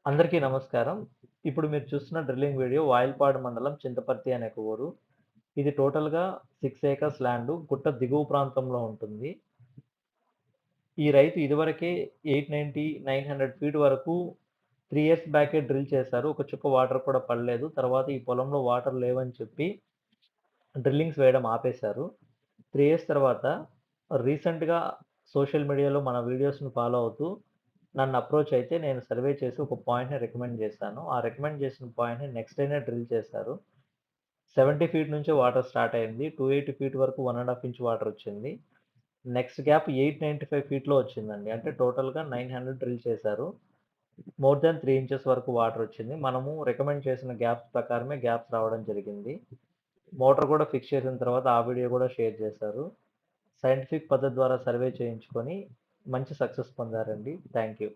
అందరికీ నమస్కారం. ఇప్పుడు మీరు చూస్తున్న డ్రిల్లింగ్ వీడియో వాయిల్పాడు మండలం చింతపర్తి అనే ఒక ఊరు. ఇది టోటల్‌గా 6 ఏకర్స్ ల్యాండు. గుట్ట దిగువ ప్రాంతంలో ఉంటుంది. ఈ రైతు ఇదివరకే 890, 900 ఫీట్ వరకు 3 ఇయర్స్ బ్యాకే డ్రిల్ చేశారు. ఒక చుక్క వాటర్ కూడా పడలేదు. తర్వాత ఈ పొలంలో వాటర్ లేవని చెప్పి డ్రిల్లింగ్స్ వేయడం ఆపేశారు. 3 ఇయర్స్ తర్వాత రీసెంట్‌గా సోషల్ మీడియాలో మన వీడియోస్‌ని ఫాలో అవుతూ నన్ను అప్రోచ్ అయితే నేను సర్వే చేసి ఒక పాయింట్‌ని రికమెండ్ చేశాను. ఆ రికమెండ్ చేసిన పాయింట్‌ని నెక్స్ట్ డేనే డ్రిల్ చేశారు. 70 ఫీట్ నుంచే వాటర్ స్టార్ట్ అయింది. 280 ఫీట్ వరకు 1 ½ ఇంచ్ వాటర్ వచ్చింది. నెక్స్ట్ గ్యాప్ 895 ఫీట్‌లో వచ్చిందండి. అంటే టోటల్‌గా 900 డ్రిల్ చేశారు. మోర్ థాన్ 3 ఇంచెస్ వరకు వాటర్ వచ్చింది. మనము రికమెండ్ చేసిన గ్యాప్స్ ప్రకారమే గ్యాప్స్ రావడం జరిగింది. మోటార్ కూడా ఫిక్స్ చేసిన తర్వాత ఆ వీడియో కూడా షేర్ చేశారు. సైంటిఫిక్ పద్ధతి ద్వారా సర్వే చేయించుకొని మంచి సక్సెస్ పొందారండి. Thank you.